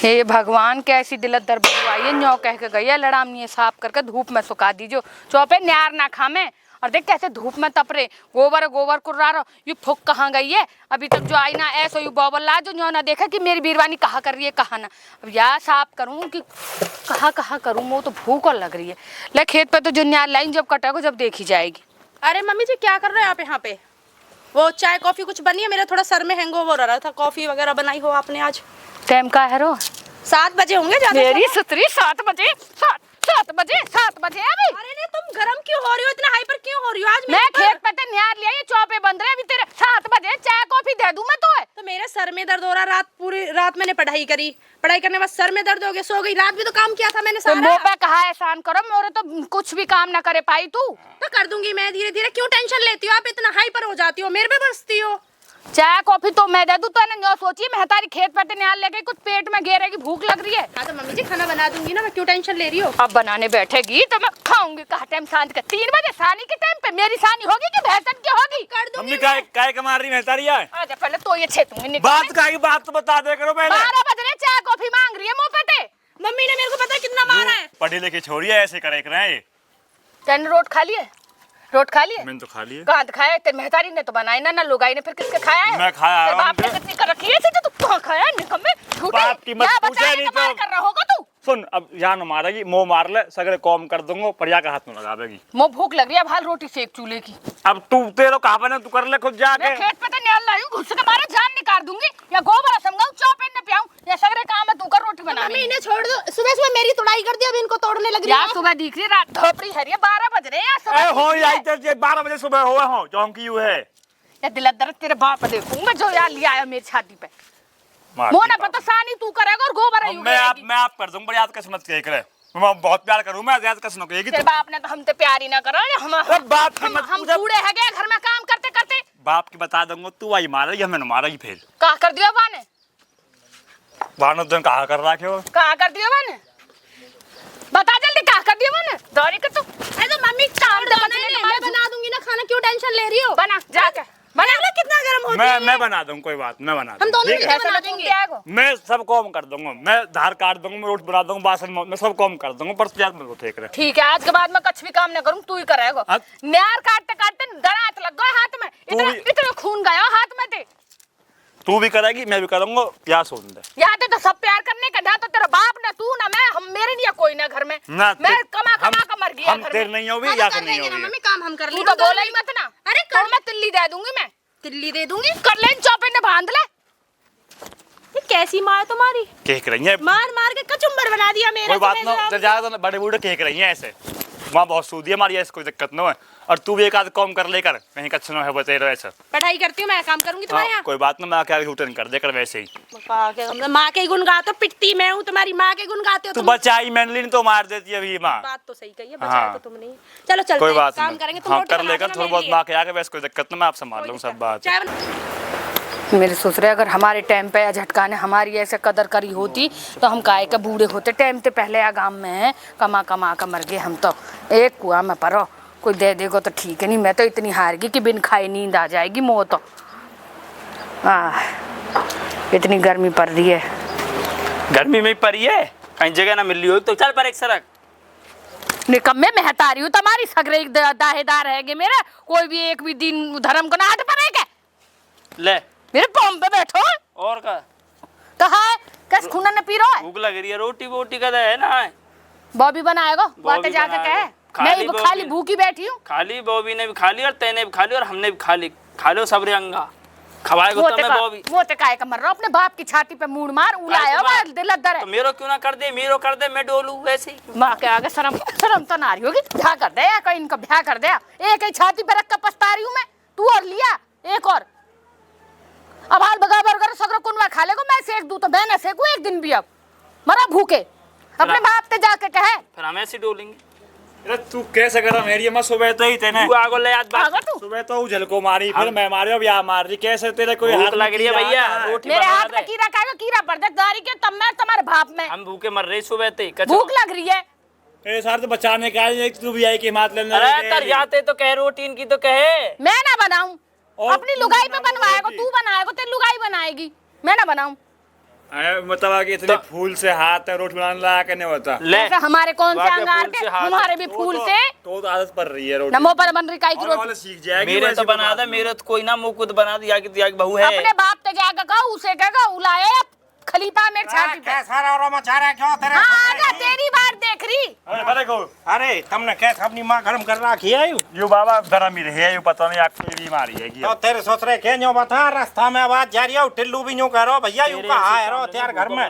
हे भगवान, कैसी दिलत दर बुआई है। न्यो कह के गई है लड़ामनी साफ करके धूप में सुखा दीजिए, चौपे न्यार ना खामे। और देख कैसे धूप में तप रहे, गोबर गोबर कुर्रा रहा। ये फुक कहाँ गई है अभी तक जो आई ना, ऐसा यू बॉबल ला जो न्यो ना देखा कि मेरी बीरवानी कहाँ कर रही है कहाँ ना। अब यार साफ करूँ कि कहाँ करूँ, वो तो भूख और लग रही है। ले खेत पे तो जो न्यार लाइन जब कटेगा जब देखी जाएगी। अरे मम्मी जी क्या कर रहे हो आप यहाँ पे? वो चाय कॉफी कुछ बनी है? मेरा थोड़ा सर में हैंगओवर हो रहा था। कॉफी वगैरह बनाई हो आपने आज? टाइम का है रो? 7 बजे होंगे ज्यादा। मेरी सुतरी 7 बजे 7 बजे अभी। अरे नहीं, तुम गरम क्यों हो रही हो, इतना हाइपर क्यों हो रही हो आज? मैं खेत पे तो न्यार लिया, ये चौपे बंद रहे। अभी तेरे 7 बजे चाय कॉफी दे दूं मैं तो मेरे सर में दर्द हो रहा। पूरी रात मैंने पढ़ाई करी, पढ़ाई करने के बाद सर में दर्द हो गया, सो गई। रात भी तो काम किया था मैंने सारा। मुंह पे कहा एहसान करो, मेरे तो कुछ भी काम ना करे पाई तू। तो कर दूंगी मैं धीरे धीरे। क्यों टेंशन लेती हो आप? इतना हाइपर हो जाती हो, मेरे पे बसती हो। चाय कॉफी तो मैं दे दूं तो ना सोचिए मेहतारी खेत पे न्याल लेके कुछ पेट में घेरेगी, भूख लग रही है। हाँ तो मम्मी जी खाना बना दूंगी ना, मैं क्यों टेंशन ले रही हो? अब बनाने बैठेगी तो मैं खाऊंगी। कहा टाइम शांत का 3 बजे सानी के टाइम पे मेरी सानी होगी कि भैंसन की होगी? कर दूंगी। मम्मी काय कमा रही मेहतारी है? आजा पहले तो ये छेतूंगी बात का बात तो बता दे करो पहले। 12 बज रहे, चाय कॉफी मांग रही है मुंह पे। मम्मी ने मेरे को पता है कितना मारा है। पढ़ी लिखी छोरी है, ऐसे करे रहे। तेन रोट खा लिए? रोट खा लिए? मैंने तो खा लिए। कहाँ खाया? तेरे मेहतारी ने तो बनाई ना लुगाई ने, फिर किसके खाया है? मैं खाया। तेरे बाप ने कितनी कर रखी है तो तू कहाँ खाया? निकम्मे झूठे। बाप की मत पूछे नहीं तो कर रहा होगा तू। सुन, अब जान मारेगी, मुंह मार ले, सगरे कॉम कर दूंगा, परिया का हाथ में लगावेगी। मुँह भूख लग रही है, भाल रोटी सेक चूल्हे की। अब तू तेरे कहाँ बने, तू कर ले खुद जाके। मैं खेत पे तो न्याल लाई हूँ, घुस के मारे जान निकाल दूंगी या गोबर समझाऊं, चौपे न पियाऊं या सगरे काम है तू कर रोटी बना। मम्मी इन्हें छोड़ दो, सुबह सुबह मेरी तुड़ाई कर दी, अब इनको तोड़ने लग रही है। यार सुबह दिख रही है, रात धोपड़ी है, 12 बज रहे हैं सुबह। हो आई तेरे 12 बजे सुबह हुआ हो चौंकी यू है। या दिल दर्द तेरे बाप देखूं मैं जो यार लिया है मेरी छाती पे। मोना पता सानी तू करेगा और गोबर है। मैं आप कर दूंगा, याद कैसे मत करे। मैं बहुत प्यार करूं, मैं याद कैसे न करेगी। तेरे बाप ने तो हमसे प्यार ही ना करा। हम बाप की मत हम बूढ़े है गए घर में काम करते करते। बाप की बता दूंगा, तू आई मारेगी, हमें मारेगी। फिर कहा कर दिया बाने? बानो तुम कहा कर रखे हो? कहा कर दिया बाने? बता जल्दी कहा कर दिया बाने? दौरी कर तू। अरे तो मम्मी काम तो मैं बना दूंगी ना खाना, क्यों टेंशन ले रही हो? बना जाके बना ले। कितना गर्म होती है? मैं बना दूंगा, कोई बात, मैं बना हम दोनों दूंगा। बना देंगे। मैं सब काम कर दूंगा, मैं धार काट दूंगा, मैं रोटी बना दूंगा, बासन मैं सब काम कर दूंगा, पर याद मत ठीक है। ठीक है, आज के बाद मैं कुछ भी काम ना करूं, तू ही करेगा। न्यार काटते काटते दरात लग गया हाथ में, इतना खून गया हाथ में ते। तू भी करेगी, मैं भी करूंगा, या सुन दे। याद है तो सब प्यार करने का, ना तो तेरा बाप ना तू ना मैं, हम मेरे लिए कोई ना घर में। मैं कमा कर मर गया। हम तेरे नहीं होगी या कर नहीं होगी। मम्मी काम हम कर लेंगे। तू तो बोला ही मत ना। अरे तो मैं तिल्ली दे दूंगी, मैं तिल्ली दे दूंगी। कर ले चौपे ने बांध ले। ये कैसी माँ है तुम्हारी? केक रही है, मार मार के कचुम्बर बना दिया मेरा। कोई बात ना, ज्यादा बड़े बूढ़े केक रही है ऐसे। वहाँ बहुत सूदी है हमारी, ऐसे कोई दिक्कत ना है। और तू भी एक आध काम कर लेकर कहीं कच्छ ना है बचे रहे ऐसा। पढ़ाई करती हूँ मैं, काम करूंगी तुम्हारे यहाँ। कोई बात ना, मैं क्या रिटर्न कर देकर वैसे ही। माँ के गुण गाते हो, पिटती मैं हूँ तुम्हारी माँ के गुण गाते हो तू बचाई मैंने ली तो मार देती है अभी माँ। बात तो सही कही है, बचाया तो तुम नहीं। चलो चलते कोई बात काम करेंगे, तुम हाँ रोटी कर बना लेकर देना थोड़ा मेरे बहुत लिए। माँ के आके वैसे कोई दिक्कत ना, मैं आप संभाल लूँगा सब बात। चाय मेरे ससुरे अगर हमारे टाइम पे या झटका ने हमारी ऐसे कदर करी होती तो हम काय के बूढ़े होते। टाइम से पहले या गांव में कमा कमा कर मर गए हम तो। एक कुआं में परो, कोई दे देगा तो ठीक है, नहीं मैं तो इतनी हार गई कि बिन खाए नींद आ जाएगी मोह तो। इतनी गर्मी पड़ रही है। गर्मी में पड़ी है, कहीं जगह ना मिल रही हो तो चल पर एक सड़क। निकम्मे महतारी हूँ तुम्हारी, सगरे दाहेदार है मेरे। कोई भी एक भी दिन धर्म को ना हट पड़ेगा। ले मेरे पॉम पे बैठो। और का कहा है कैसे खून न पी रहा है? भूख लग रही है, रोटी वोटी का है ना। बॉबी बनाएगा, बातें जाके कहे। मैं खाली भूखी बैठी हूँ। खाली बॉबी ने भी खा ली और तेने भी खा ली और हमने भी खा ली। खा लो सबरे अंगा खवाएगा तो मैं बॉबी। वो ते काय का मर रहा अपने बाप की छाती पे मूड़ मार उलाया बा दिल दर है। तो मेरो क्यों ना कर दे, मेरो कर दे, मैं डोलू वैसे ही। माँ के आगे शर्म शर्म तो ना रही होगी। ब्याह कर दे या कोई इनका ब्याह कर दे। एक ही छाती पे रख कर पछता रही हूँ मैं। तू और लिया एक और। अब हाल बगा बर्गर सगरो कुनवा खा लेगो, मैं सेक दूं तो मैं ना सेकू एक दिन भी। अब मरा भूखे अपने बाप से जाके कहे, फिर हम ऐसे डोलेंगे। अरे तू कैसे करा मेरी अम्मा? सुबह तो ही तेने तू आगो ले याद बात। सुबह तो झलको मारी, फिर मैं मारी, अब या मार रही। कैसे तेरे कोई भूख लग रही है भैया, रोटी मेरे बना हाथ में दे। कीड़ा खाएगा, कीड़ा पड़ जाए दारी के तब मैं तुम्हारे बाप में। हम भूखे मर रहे सुबह ते। भूख लग रही है। ए सारे तो बचाने का है, तू भी आई की मात लेने। अरे तर जाते तो कह रोटी इनकी तो कहे। मैं ना बनाऊं, अपनी लुगाई पे बनवाएगा, तू बनाएगा, तेरी लुगाई बनाएगी, मैं ना बनाऊं। मतलब कि इतने फूल से हाथ है रोटी बनाने लगा के नहीं होता। ले ऐसे हमारे कौन से वाके अंगार फूल के से हाथ- हमारे भी फूल से तो आदत पड़ रही है रोटी। नमो पर बन रही काई की और रोटी। सीख जाएगी मेरे वैसे तो बना दे, मेरे तो कोई ना मुंह खुद बना दिया कि बहू है। अपने बाप ते जाकर कहा उसे कहा उलाए खलीफा में छाती पे। सारा और मचा रहा क्यों तेरे हाँ ससुरे आजा की? तेरी बात देख रही। अरे बड़े को अरे तुमने कैसे अपनी माँ गर्म कर रखी है यो बाबा धर्म ही रहे यो पता नहीं आपकी बीमारी है तो तेरे ससुरे के न्यो बता रास्ता में आवाज जा रही है टिल्लू भी न्यो कह रहा भैया यू कहा है रो त्यार घर में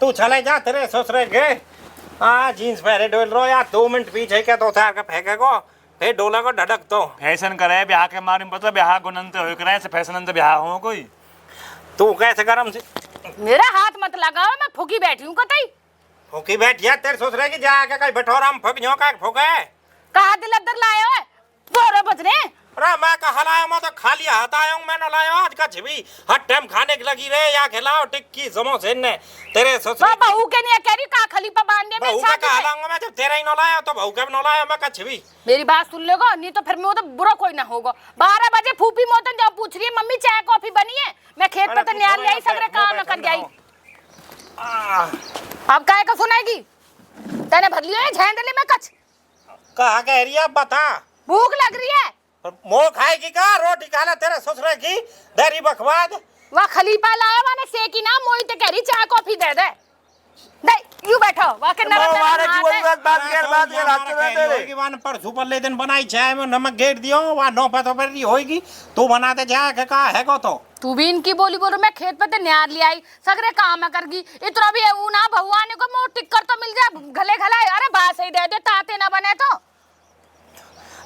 तू चले जा तेरे ससुरे के हाँ जीन्स पहने डोल रो यार 2 मिनट पीछे के तो थार का फेंकेगो फिर डोला को ढड़क तो फैशन करे ब्याह के मारे में पता ब्याह गुनंते हो करे से फैशन अंत ब्याह हो कोई। तू कैसे गरम से मेरा हाथ मत लगाओ मैं फुकी बैठी हूँ कतई। फूकी बैठिया तेरे ससुरे की जाके कहीं बैठोरा हम फूक न्यो का फूके कहा दिल अदर लाए हो बोरे बजने। अरे मैं कहा लाया मैं तो खाली हाथ आया हूँ मैंने लाया आज का छिवी हर टाइम खाने की लगी रे या खिलाओ टिक्की समोसे ने तेरे ससुरे वो बहू के नहीं कह रही कहा खलीफा बांधने में बहू का छाती कहा पे। लाऊंगा मैं जब तेरा ही न लाया तो बहू का भी न लाया मैं का छिवी मेरी बात सुन लेगा नहीं तो फिर मैं तो बुरा कोई ना होगा। 12 बजे फूफी मोतन जब पूछ रही है मम्मी चाय कॉफी बनी है मैं खेत पे तो न्याल ले आई सगरे काम न कर जाई। अब काहे का सुनाएगी तने भर लियो है झेंडले में कछ। कहा कह रही है बता भूख लग रही है। मोह खाएगी का रोटी खा ले तेरे ससुरे की देरी बकवाद वह खलीफा लाया मैंने सेकी ना मोई ते कह रही चाय कॉफी दे दे यू बैठो वहाँ के नरम नरम हाथ है। होगी वन पर सुपर ले दिन बनाई चाय में नमक गेट दियो वा नो पतो पर होगी तू बनाते जा के का है को तो तू भी इनकी बोली बोलो मैं खेत पे ते न्यार ले आई सगरे काम है करगी इतना भी ऊ ना भगवान को मोट टिक्कर तो मिल जाए गले गलाए अरे बात सही दे दे ताते ना बने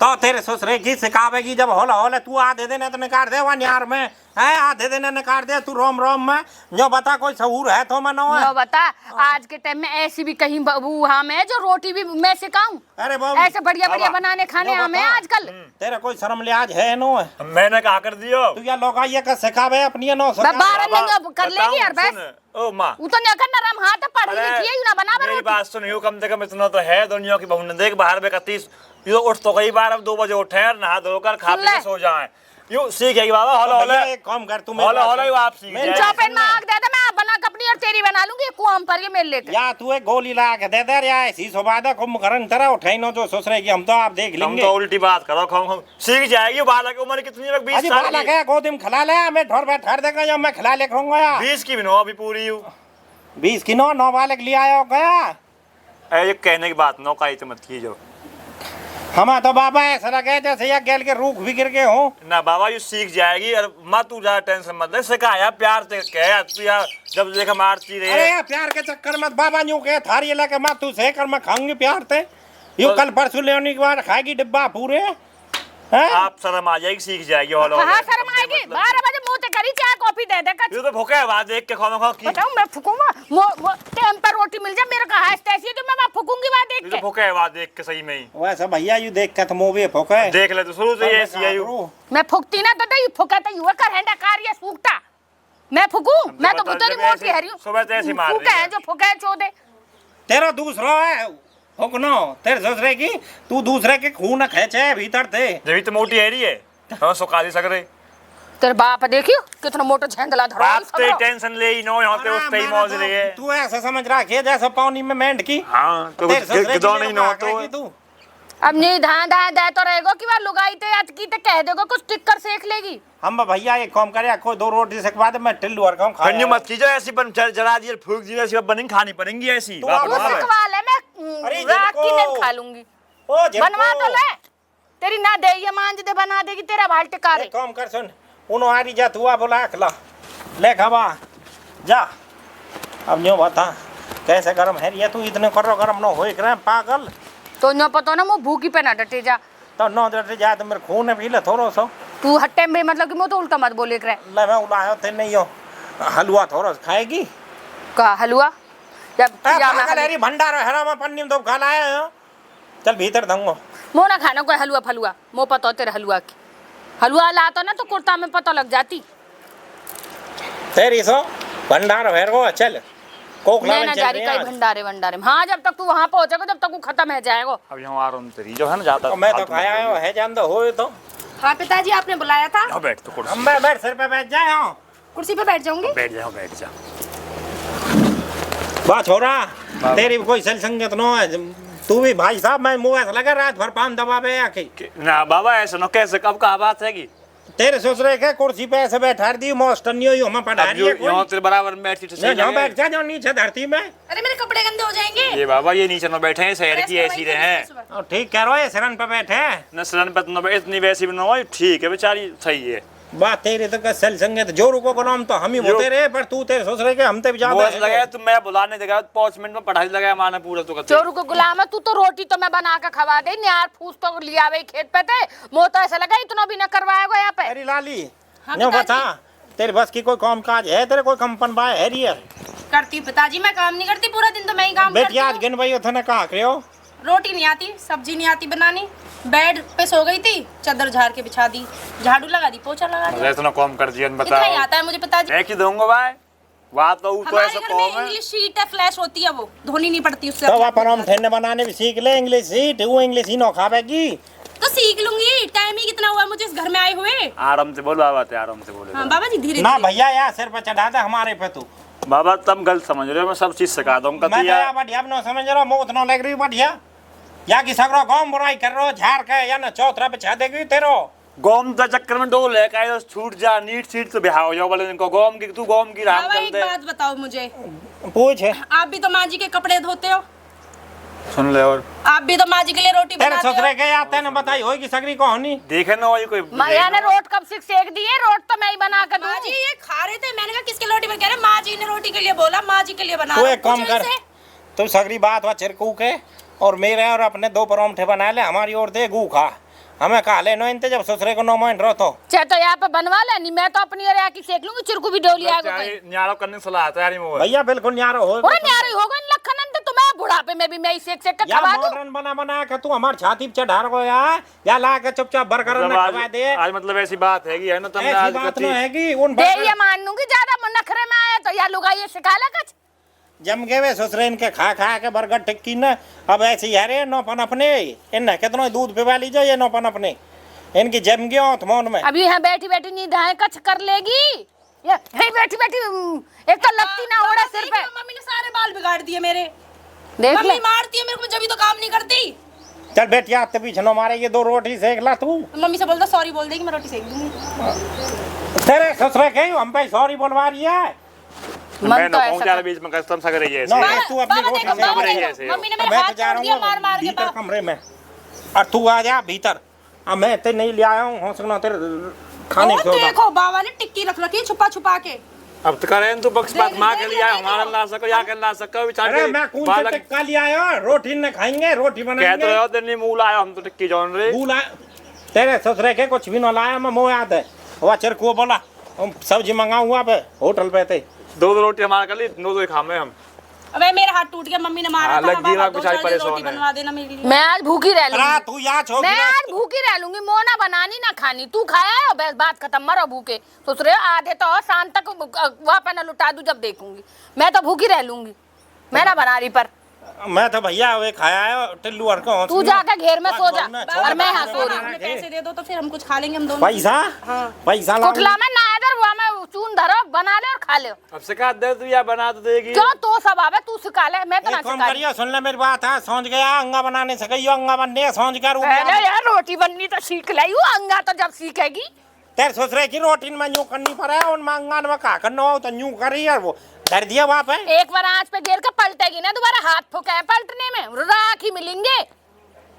तो तेरे ससुरे की सिखावेगी जब होला होला तू आधे दिन तो निकाल दे वन यार में है आधे दिन निकाल दे तू रोम रोम में जो बता कोई सहूर है तो मनो है लो बता आज के टाइम में ऐसी भी कहीं वहाँ में जो रोटी भी मैं सिखाऊं अरे बाबू ऐसे बढ़िया बढ़िया बनाने खाने हमें आजकल। तेरा कोई शर्म लिहाज है नो मैंने कहा कर दियो तू या लोग ये का सिखावे अपनी नो मैं 12 नहीं कर लेगी यार बस ओ माँ वो तो नहीं करना नरम हाथ पढ़ी लिखी है ना बना मेरी बात सुन यू कम से कम इतना तो है दुनिया की बहू ने देख बाहर में 31 यो उठ तो कई बार अब 2 बजे उठे हैं नहा धोकर खा पी के सो जाए यू सीख जाएगी बाबा होला होला एक काम कर तू होला होला यू आप सीख जाए चौपेन में आग दे दे मैं बना के अपनी और तेरी बना लूंगी कुआं पर ये मेरे लेके। या तू एक गोली ला के दे दे या ऐसी सुबादा कुम करन तरह उठाई नो जो सोच रहे कि हम तो आप देख हम लेंगे तो उल्टी बात करो हम सीख जाएगी बालक उम्र कितनी है 20 अजी साल बाला की क्या गोदिम खिला ले मैं ढोर बैठ ठहर देगा या मैं खिला ले खाऊंगा या 20 की भी नो अभी पूरी यू 20 की नो बालक ले आयो गया ये कहने की बात नो काई तो मत कीजिए हमें तो बाबा ऐसा लगे जैसे या गेल के रूख भी गिर गए हो ना बाबा यू सीख जाएगी और मत तू ज्यादा टेंशन मत ले सिखाया प्यार से कह तू यार जब देखा मारती रहे अरे यार प्यार के चक्कर में बाबा यूं के थारी लगे मैं तू से कर मैं खाऊंगी प्यार से यू कल परसों लेने के बाद खाएगी डिब्बा पूरे हैं आप शर्म आ जाएगी सीख जाएगी होला हाँ शर्म आएगी 12 बजे मुंह ते करी चाय कॉफी दे दे कच ये तो भूखे आवाज देख के खाना खा की बताऊं मैं फूकूंगा टाइम पर रोटी मिल जाए मेरे कहा ऐसी तो मैं फूकूंगी बात देख ये के। तो भूखे आवाज देख के सही में ही वैसा भैया यू देख के तो मुंह भी फोके देख ले तो शुरू से ये ऐसी है यू मैं फूकती ना तो ये फूका तो युवा कर हैंडा कार्य सूखता मैं फूकू मैं तो बता बुतरी जब मोटी ऐसे- हरी हूँ सुबह से ऐसे मार रही फूका है है। जो फूका है चोदे तेरा दूसरा है हुकनो तेरे ससुरे की तू दूसरे के खून खेचे भीतर थे जब तो मोटी है रही है हम सुखा दे सक रहे तेरे बाप देखियो कितना मोटा झेंडला धरा बाप ते टेंशन ले ही नो यहाँ पे उस पे ही मौज रही है तू ऐसा समझ रहा है जैसे पानी में मेंढ की हाँ तो तेरे ससुरे की गिदो नहीं नो तो तो तू अब नहीं धां धां दे तो रहेगा कि वह लुगाई ते आज की ते कह देगा कुछ टिक्कर सेक लेगी। हम भैया एक काम करे कोई 2 रोटी से बाद मैं टिल्लू और खाऊं खंजू मत कीजिए ऐसी बन जला दिए फूक दिए ऐसी बनी खानी पड़ेंगी ऐसी तू बाप अब वो रे बाप। सिखवा ले मैं अरे रात की जिनको- नींद खा लूंगी ओ जिनको- बनवा तो ले तेरी ना दे ये मांझ दे बना देगी तेरा भाल टिका एक काम कर सुन उनो आरी जा तू आ बुला खला ले खावा जा अब न्यों बता कैसे गरम है ये तू इतने करो गरम न होए करे पागल तो न पता ना मैं भूखी पे ना डटे जा तो न डटे जा तो मेरे खून पी ले थोड़ो सो तू हट्टे में मतलब कि मैं तो उल्टा मत बोले करे ले मैं उलायो ते नहीं हो हलवा थोड़ा खाएगी का हलवा जब पागल है री भंडार हरा में पन्नी में तो खा लाया हो चल भीतर दंगो मो ना खाना कोई हलवा फलुआ मो पता तेरे हलवा की हलवा लाता ना तो कुर्ता में पता लग जाती तेरी सो भंडार भैर को चल कोकला मैं में ना चल जारी रही कई है भंडारे भंडारे में हाँ जब तक तू वहाँ पहुँचेगा जब तक वो खत्म है जाएगा। अब यहाँ आ रहा हूँ तेरी जो है ना जाता तो मैं तो खाया है जान दो हो तो हाँ पिताजी आपने बुलाया था यहाँ बैठ तो कुर्सी हम बैठ सिर पे बैठ जाए हाँ कुर्सी पे बैठ जाऊंगी बैठ जा बात छोरा तेरी भी कोई सही संगत न है तू भी भाई साहब मैं मुँह ऐसा लगा रात भर पान दबावे आके ना बाबा ऐसा न कैसे कब कहा बात है कि तेरे ससुरे के कुर्सी पे ऐसे बैठा दी मास्टरनी हो हमें पढ़ा रही है यहाँ तेरे बराबर में बैठी तो सही यहाँ लगे। बैठ जा जो नीचे धरती में अरे मेरे कपड़े गंदे हो जाएंगे। ये बाबा ये नीचे न बैठे हैं शहर की ऐसी रहे और ठीक कह रहे हो शरण पे बैठे न शरण पे न इतनी वैसी भी न हो ठीक है बेचारी सही है बात तेरी तो सल संगत जो रुको को नाम तो हम ही होते रहे पर तू तेरे ससुरे के हम ते भी ज्यादा बोझ लगा तुम मैं बुलाने जगह 5 मिनट में पढ़ाई लगाया माने पूरा तो करते चोरू को गुलाम है तू तो रोटी तो मैं बना के खवा दे यार फूस तो लिया वे खेत पे थे मो तो ऐसा लगा इतना भी न करवाएगा यहाँ पे अरे लाली हाँ, नो पिताजी। बता तेरे बस की कोई काम काज है तेरे कोई कंपन बाय है रिया करती हूँ पिताजी, मैं काम नहीं करती पूरा दिन तो मैं ही काम बेटी करती आज हूँ। गिन भाई उठने कहा करे हो रोटी नहीं आती, सब्जी नहीं आती बनानी, बेड पे सो गई थी, चादर झाड़ के बिछा दी, झाड़ू लगा दी, पोछा लगा दिया। इतना कम कर दिया इतना ही बताओ आता है मुझे पिताजी। मैं की दूंगा भाई बात तो तो हमारे ऐसा घर में कम है इंग्लिश शीट है, फ्लैश होती है, वो धोनी नहीं पड़ती उससे। तो अपन हम ठेने बनाने भी सीख ले इंग्लिश सीट वो इंग्लिश ही नो खावेगी तो सीख लूंगी, टाइम ही कितना हुआ मुझे इस घर में आए हुए। आराम से बोलो बात है आराम से बोलो हाँ बाबा जी धीरे ना धीरे। भैया यार सिर पे चढ़ा दे हमारे पे तू बाबा तुम गलत समझ रहे हो मैं सब चीज सिखा दूंगा मैं तो यार बढ़िया न समझ रहा मोत न लग रही बढ़िया या कि सगरो गांव बुराई कर रहा झाड़ के या न चौथरा पे छा देगी तेरो गोम का चक्कर में डोल है काहे छूट जा नीट सीट तो बिहाव हो जाओ बोले इनको गोम की तू गोम की राम बाबा चल एक दे बात बताओ मुझे, पूछ आप भी तो माँ जी के कपड़े धोते हो, सुन ले और आप भी तो माँ जी के लिए रोटी तेरे बनाते ससुरे हो। के आते न बताई होगी सगरी को होनी देखे ना वही कोई माया ने रोट कब से सेक दी है रोट तो मैं ही बना कर माँ जी दूंगी ये खा रहे थे, मैंने कहा किसके रोटी बना, कह रहे माँ जी ने रोटी के लिए बोला, माँ जी के लिए बना तू रहा एक काम हूँ। कर पूछो इनसे। तू सगरी बात हुआ चिरकू के और मेरे और अपने 2 परोंठे बना ले हमारी ओर दे गू खा हमें खा ले नो इनते जब ससुरे को नो मान रहो तो चाहे तो यहाँ पे बनवा ले नहीं मैं तो अपनी अरे की सेक लूंगी चिरकू भी डोली आएगा कहीं न्यारो करने की सलाह तैयारी में वो है। भैया बिल्कुल न्यारो हो ओए न्यारी होगा इन लखनन तो मैं बुढ़ापे में भी मैं ही सेक सेक के या खवा दूं मॉडर्न बना बना के तू हमार छाती पे चढ़ा रहो या ला के चुपचाप बर्गर मतलब न खवा दे आज मतलब ऐसी बात है कि है ना तुमने ऐसी आज बात कथी न है कि उन दे ये मान लूंगी ज्यादा नखरे में आया तो या लुगाई ये सिखा ले कुछ जम के वे ससुरे इनके खा खा के बर्गर टिक्की न अब ऐसे ही है रे नौपन अपने इन कितना दूध पिवा लीजिए ये नौपन अपने इनकी जम गया मौन में अभी यहाँ बैठी बैठी निधाएं कच कर लेगी ये यहीं बैठी बैठी एक तो लगती ना ओड़ा सिर पे मम्मी ने सारे बाल बिगाड़ दिए मेरे, देख ले मम्मी मारती है मेरे को जब भी तो काम नहीं करती। चल बेटिया आते पीछे न मारे ये 2 रोटी सेक ला तू मम्मी से बोलता सॉरी बोल देगी, मैं रोटी सेक दूंगी। तेरे ससुरे के हम पे सॉरी बोलवा रही है मैं मन तो ना ऐसा पहुंचा बीच में कस्टम सा करे ना ऐसे तू अपनी बाबा रोटी देखो, सेक बाबा रही है है देखो, मम्मी ने अब मेरे मैं हाथ तो जा तोड़ दिया रहा मार मार हूँ के भीतर बाप। कमरे में और तू आ जा भीतर अब मैं ते नहीं ले आया हूँ हो सकना तेरे खाने और को देखो बाबा ने टिक्की रख रखी है छुपा छुपा के। अब तो करें तू बक्स बात देख- मां देख के ले, लिए देख हमारा लो। ला सको या कर ला सको बेचारे अरे मैं कौन सा टिक्का ले आया रोटी न खाएंगे रोटी कहते बनाएंगे रहो तेरे मुंह लाया हम तो टिक्की जौन रे भूला तेरे ससुरे के कुछ भी न लाया मैं मुँह याद है वह चिरकू बोला हम सब्जी मंगाऊँ हुआ पे होटल पे थे 2 रोटी हमारे कर ली 2 खामे हम अबे मेरा हाथ टूट गया, मम्मी ने मारा हाँ, था लग ना गई बाबा, ना, 2 बेचारी 4 परेशान रोटी है। बनवा देना मेरे लिए। मैं आज भूखी रह अरे लूंगी तू याद हो मैं आज भूखी रह लूंगी मोना बनानी ना खानी तू खाया है बस बात खत्म मरो भूखे सोच रहे हो आधे तो और शाम तक वहाँ पे न लुटा दूं जब देखूंगी मैं तो भूखी रह लूंगी मैं ना बना रही पर मैं तो भैया वे खाया है टिल्लू हर को तू जाकर घेर में सो जा बाबा, और मैं यहाँ सो रही हूँ हमें पैसे दे दो तो फिर हम कुछ खा लेंगे हम दोनों। पैसा हाँ। पैसा लाओ। कुटला में ना इधर वहाँ में चून धरो बना ले और खा ले अब सिखा दे तू या बना तो देगी क्यों तो सब आवे तू सिखा ले मैं तो ना एक काम सिखा रही। करियो सुन ले मेरी बात है समझ गया अंगा बनाने से कहियो अंगा बनने समझ कर पहले यार रोटी बननी तो सीख लाई हूँ अंगा तो जब सीखेगी तेरे ससुरे की रोटी में यूं करनी पड़े उन अंगन में का करना हो तो यूं करी यार वो डर दिया वहाँ पे एक बार आँच पे गिर के पलटेगी ना दोबारा हाथ फुका है पलटने में राख ही मिलेंगे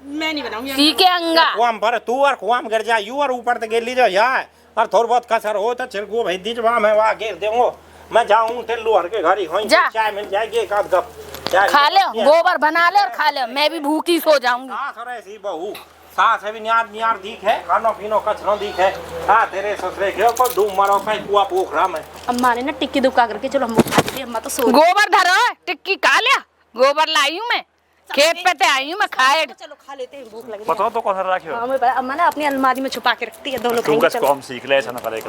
मैं नहीं बनाऊंगी। सीखे अंगा कुआम पर तू और कुआम गिर जा यू और ऊपर तक गिर लीजिए यार और थोड़ा बहुत कसर हो तो छिड़को भेज दीजिए वहाँ मैं वहाँ गिर दूंगा मैं जाऊँ टिल्लू हर के घर ही जा। चाय मिल जाएगी एक आध कप चाय खा ले गोबर बना ले और खा ले मैं भी भूखी सो जाऊंगी सास और ऐसी बहू सास है भी न्यार न्यार दीख है खानो पीनो कचरो दीख है हाँ तेरे ससुरे के को डूब मरो कहीं कुआ पोखरा में अम्मा ने ना टिक्की दुक्का करके चलो हम वो खा लेते, अम्मा तो सो गोबर धरो टिक्की खा लिया गोबर लाई हूँ मैं खेत पे ते आई हूँ मैं खाए चलो खा लेते हैं, भूख लगी। बताओ तो कौन सा रखियो हाँ, मुझे पता, अम्मा ने अपनी अलमारी में छुपा के रखती है दोनों तू खाएंगे, कसको चलो। हम सीख ले ऐसा ना करे